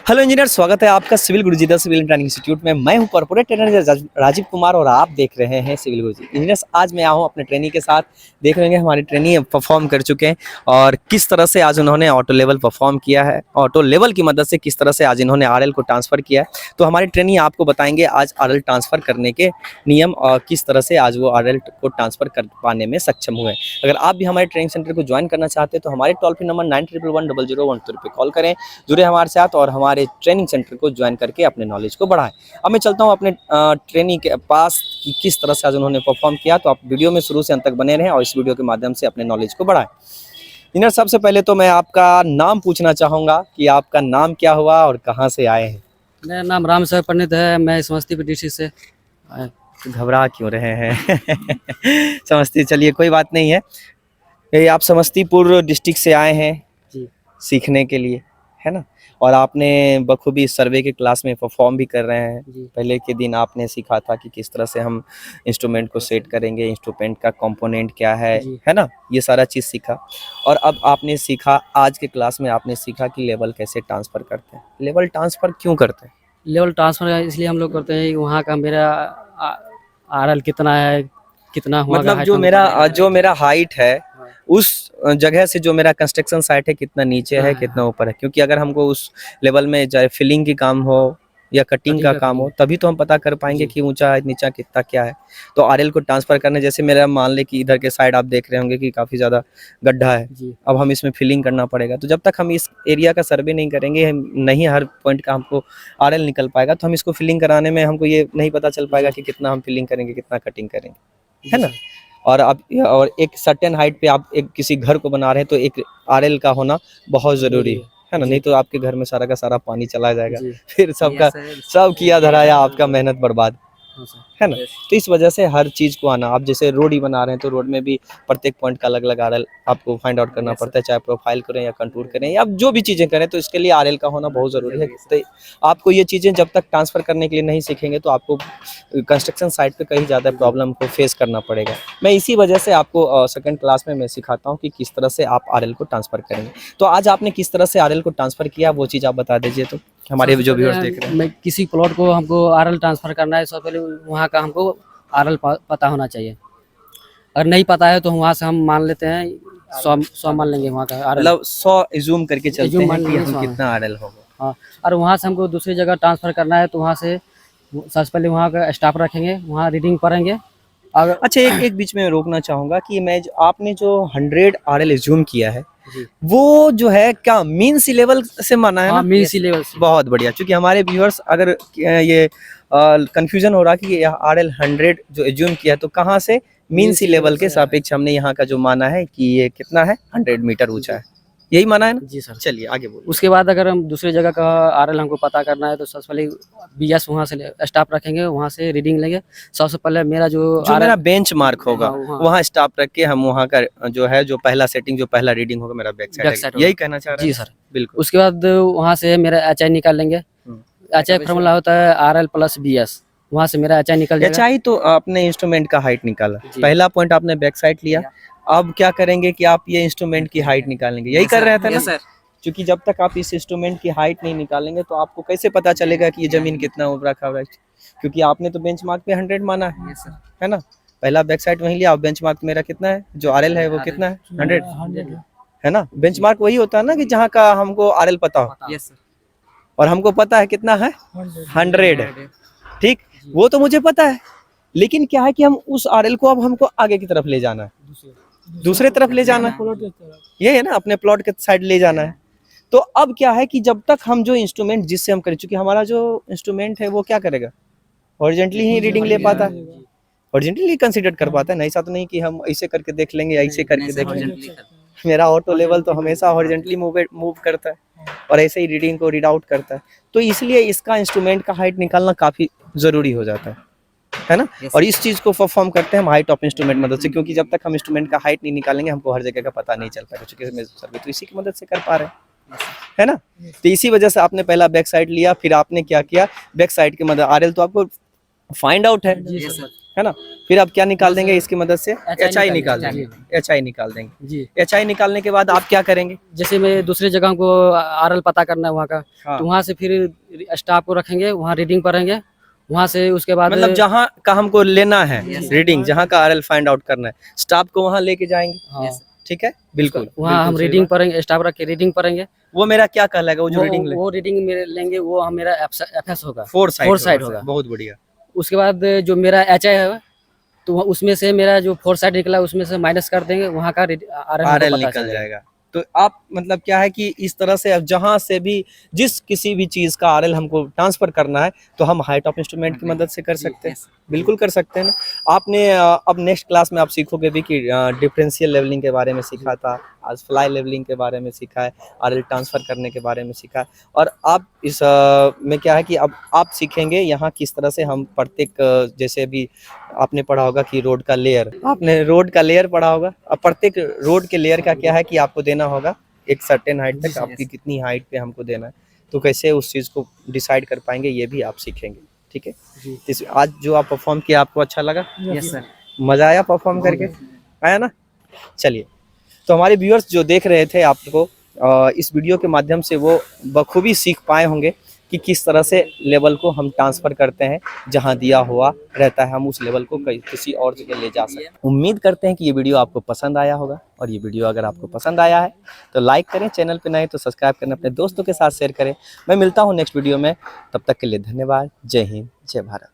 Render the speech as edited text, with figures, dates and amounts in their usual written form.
Hello engineer, स्वागत है आपका civil Guruji the civil training institute में। मैं हूं कॉर्पोरेट ट्रेनर राजीव कुमार और आप देख रहे हैं सिविल गुरुजी। इंजीनियर्स, आज मैं आया हूं अपने ट्रेनी के साथ। देख रहे हैं हमारे ट्रेनी परफॉर्म कर चुके हैं और किस तरह से आज उन्होंने ऑटो लेवल परफॉर्म किया है। ऑटो लेवल की मदद से किस तरह से आज इन्होंने आरएल को ट्रांसफ़र किया है, तो हमारे ट्रेनी आपको बताएंगे आज आरएल ट्रांसफ़र करने के नियम और किस तरह से आज वो आरएल को ट्रांसफ़र कर पाने में सक्षम हुए। अगर आप भी हमारे ट्रेनिंग सेंटर को ज्वाइन करना चाहते हैं तो हमारे टोल फ्री नंबर 91110012 पे कॉल करें, जुड़े हमारे साथ और हमारे ट्रेनिंग सेंटर को ज्वाइन करके अपने नॉलेज को बढ़ाएं। अब मैं चलता हूं अपने ट्रेनिंग के पास कि किस तरह से आज उन्होंने परफॉर्म किया, तो आप वीडियो में शुरू से अंत तक बने रहें और इस वीडियो के माध्यम से अपने नॉलेज को बढ़ाएं। इंजीनियर, सबसे पहले तो मैं आपका नाम पूछना चाहूँगा कि आपका नाम क्या हुआ और कहाँ से आए हैं? मेरा नाम राम साहब पंडित है। मैं समस्तीपुर डिस्ट्रिक्ट से आया। घबरा क्यों रहे हैं? समझती, चलिए कोई बात नहीं है। ये आप समस्तीपुर डिस्ट्रिक्ट से आए हैं जी सीखने के लिए, है ना? और आपने बखूबी सर्वे के क्लास में परफॉर्म भी कर रहे हैं। जी। पहले के दिन आपने सीखा था कि किस तरह से हम इंस्ट्रूमेंट को सेट करेंगे, इंस्ट्रूमेंट का कंपोनेंट क्या जी। है ना? ये सारा चीज़ सीखा। और अब आपने सीखा, आज के क्लास में आपने सीखा कि लेवल कैसे ट्रांसफ़र करते हैं। लेवल ट्रांसफ़र क्यों करते हैं? लेवल ट्रांसफर इसलिए हम लोग करते हैं, वहाँ का मेरा आरएल कितना है, कितना हुआ का मतलब height जो हमको मेरा पता है। जो मेरा हाइट है हाँ। उस जगह से जो मेरा कंस्ट्रक्शन साइट है कितना नीचे है, हाँ। कितना ऊपर है। क्योंकि अगर हमको उस लेवल में चाहे फिलिंग की काम हो या कटिंग का काम हो, तभी तो हम पता कर पाएंगे जी। कि ऊंचा है नीचा कितना क्या है। तो आरएल को ट्रांसफर करने, जैसे मेरा मान ले कि इधर के साइड आप देख रहे होंगे कि काफ़ी ज़्यादा गड्ढा है। जी। अब हम इसमें फिलिंग करना पड़ेगा, तो जब तक हम इस एरिया का सर्वे नहीं करेंगे, नहीं हर पॉइंट का हमको आरएल निकल पाएगा, तो हम इसको फिलिंग कराने में हमको ये नहीं पता चल पाएगा कि कितना हम फिलिंग करेंगे, कितना कटिंग करेंगे, है ना? और आप और एक सर्टेन हाइट पे आप एक किसी घर को बना रहे हैं तो एक आरएल का होना बहुत ज़रूरी है ना? जी। नहीं तो आपके घर में सारा का सारा पानी चला जाएगा, जी। फिर सबका सब किया धराया, आपका मेहनत बर्बाद, हाँ सर। है ना? तो इस वजह से हर चीज़ को आना, आप जैसे रोड ही बना रहे हैं तो रोड में भी प्रत्येक पॉइंट का अलग अलग आरएल आपको फाइंड आउट करना पड़ता है, चाहे प्रोफाइल करें या कंटूर करें या आप जो भी चीज़ें करें, तो इसके लिए आरएल का होना बहुत ज़रूरी है। तो आपको ये चीज़ें जब तक ट्रांसफ़र करने के लिए नहीं सीखेंगे तो आपको कंस्ट्रक्शन साइट पे कहीं ज़्यादा प्रॉब्लम को फेस करना पड़ेगा। मैं इसी वजह से आपको सेकंड क्लास में मैं सिखाता हूँ कि किस तरह से आप आरएल को ट्रांसफ़र करेंगे। तो आज आपने किस तरह से आरएल को ट्रांसफ़र किया, वो चीज़ आप बता दीजिए तो हमारे जो व्यूअर्स देख रहे हैं। मैं किसी प्लॉट को हमको आरएल ट्रांसफर करना है, सबसे पहले वहाँ का हमको आरएल पता होना चाहिए। अगर नहीं पता है तो वहाँ से हम मान लेते हैं 100 मान लेंगे वहाँ का आरएल। मतलब 100 एज्यूम करके चलते एज्यूम हैं मान कि लीजिए हम 100 कितना आरएल होगा। हाँ। और वहाँ से हमको दूसरी जगह ट्रांसफ़र करना है तो वहाँ से सबसे पहले वहाँ का स्टाफ रखेंगे, वहाँ रीडिंग पढ़ेंगे। अगर अच्छा, एक बीच में रोकना चाहूँगा कि आपने जो 100 आरएल एज्यूम किया है, जी। वो जो है क्या मीन सी लेवल से माना है ना? हाँ, मीन सी लेवल से। बहुत बढ़िया, क्योंकि हमारे व्यूअर्स अगर ये कंफ्यूजन हो रहा कि ये आरएल 100 जो एज्यूम किया तो कहाँ से मीन सी लेवल के सापेक्ष हमने यहाँ का जो माना है कि ये कितना है, 100 मीटर ऊंचा है, यही माना है ना? जी सर। चलिए आगे बोलिए। उसके बाद अगर हम दूसरी जगह का आरएल हमको पता करना है तो सबसे पहले बीएस वहाँ से स्टाफ रखेंगे, वहाँ से रीडिंग लेंगे। सबसे पहले मेरा जो मेरा बेंच मार्क होगा, हाँ। वहाँ स्टॉप रख के हम वहाँ का जो है, जो पहला सेटिंग, जो पहला रीडिंग होगा मेरा बैक साइड है, यही कहना चाह रहे हैं? जी सर। बिल्कुल। उसके बाद वहाँ से मेरा एचआई निकाल लेंगे। एचआई फॉर्मूला होता है आरएल प्लस बीएस, वहाँ से मेरा एचआई निकल जाएगा। एचआई तो आपने इंस्ट्रूमेंट का हाइट निकाला, पहला पॉइंट आपने बैक साइड लिया। अब क्या करेंगे कि आप ये इंस्ट्रूमेंट की हाइट निकालेंगे, यही कर रहे थे ना? सर, क्योंकि जब तक आप इस इंस्ट्रूमेंट की हाइट नहीं निकालेंगे तो आपको कैसे पता चलेगा कि ये जमीन कितना ऊपर रखा हुआ है? क्योंकि आपने तो बेंचमार्क पे 100 माना है ना? पहला बैक साइड वहीं लिया, अब बेंचमार्क मेरा कितना है, जो आरएल है वो कितना है, 100 है ना? बेंचमार्क वही होता है ना कि जहाँ का हमको आरएल पता हो, और हमको पता है कितना है, 100 है, ठीक? वो तो मुझे पता है, लेकिन क्या है कि हम उस आरएल को अब हमको आगे की तरफ ले जाना है, दूसरे तरफ ले जाना है, ये है ना, अपने प्लॉट के साइड ले जाना है। तो अब क्या है कि जब तक हम जो इंस्ट्रूमेंट जिससे हम करें, चूंकि हमारा जो इंस्ट्रूमेंट है वो क्या करेगा, हॉरिजॉन्टली ही रीडिंग ले पाता है, हॉरिजॉन्टली कंसीडर कर पाता है ना। ऐसा तो नहीं कि हम ऐसे करके देख लेंगे, ऐसे करके देख लेंगे। मेरा ऑटो लेवल तो हमेशा हॉरिजॉन्टली मूव करता है और ऐसे ही रीडिंग को रीड आउट करता है। तो इसलिए इसका इंस्ट्रूमेंट का हाइट निकालना काफ़ी ज़रूरी हो जाता है ना? और इस चीज़ को परफॉर्म करते हैं हम हाइट ऑफ इंस्ट्रूमेंट मदद से, क्योंकि जब तक हम इंस्ट्रूमेंट का हाइट नहीं निकालेंगे हमको हर जगह का पता नहीं चल पाएगा, चूँकि सर्वे तो इसी की मदद से कर पा रहे हैं, है ना? तो इसी वजह से आपने पहला बैक साइड लिया, फिर आपने क्या किया, बैक साइड की मदद, आरएल तो आपको फाइंड आउट है, है ना। फिर आप क्या निकाल देंगे इसकी मदद से? HI HI निकाल देंगे, HI निकाल देंगे। जी। HI निकालने के बाद आप क्या करेंगे? जैसे मैं दूसरी जगह को आरएल पता करना है वहाँ का, हाँ। तो वहाँ से फिर स्टाफ को रखेंगे, वहाँ रीडिंग पढ़ेंगे, वहाँ से उसके बाद मतलब जहाँ का हमको लेना है रीडिंग, जहाँ का आरएल फाइंड आउट करना है, स्टाफ को वहाँ लेके जाएंगे। हाँ, ठीक है, बिल्कुल वहाँ हम बिल्कुल सही रीडिंग बात। पढ़ेंगे, स्टाफ रख के रीडिंग पढ़ेंगे। वो मेरा क्या कहलाएगा, वो जो रीडिंग वो रीडिंग मेरे लेंगे, वो हम मेरा एफएस होगा, 4 साइड होगा। होगा। बहुत बढ़िया। उसके बाद जो मेरा एचआई है, तो उसमें से मेरा जो 4 साइड निकला उसमें से माइनस कर देंगे, वहाँ का आरएल निकल जाएगा। तो आप मतलब क्या है कि इस तरह से अब जहां से भी जिस किसी भी चीज का आरएल हमको ट्रांसफर करना है तो हम हाइट ऑफ इंस्ट्रूमेंट की मदद से कर सकते हैं। बिल्कुल कर सकते हैं ना। आपने अब नेक्स्ट क्लास में आप सीखोगे भी कि डिफरेंशियल लेवलिंग के बारे में सीखा था, आज फ्लाई लेवलिंग के बारे में सीखा है, आरएल ट्रांसफर करने के बारे में सीखा है, और आप इस में क्या है कि अब आप सीखेंगे यहाँ किस तरह से हम प्रत्येक जैसे भी आपने पढ़ा होगा कि रोड का लेयर, आपने रोड का लेयर पढ़ा होगा। अब प्रत्येक रोड के लेयर का क्या है कि आपको देना होगा एक सर्टेन हाइट तक, आपकी कितनी हाइट पे हमको देना है, तो कैसे उस चीज़ को डिसाइड कर पाएंगे ये भी आप सीखेंगे। ठीक है, आज जो आप परफॉर्म किया आपको अच्छा लगा? Yes sir. मजा आया परफॉर्म करके? आया ना। चलिए, तो हमारे व्यूअर्स जो देख रहे थे आपको इस वीडियो के माध्यम से वो बखूबी सीख पाए होंगे कि किस तरह से लेवल को हम ट्रांसफ़र करते हैं, जहां दिया हुआ रहता है हम उस लेवल को किसी और जगह ले जा सकते हैं। उम्मीद करते हैं कि ये वीडियो आपको पसंद आया होगा, और ये वीडियो अगर आपको पसंद आया है तो लाइक करें, चैनल पे नए तो सब्सक्राइब करें, अपने दोस्तों के साथ शेयर करें। मैं मिलता हूँ नेक्स्ट वीडियो में, तब तक के लिए धन्यवाद। जय हिंद, जय भारत।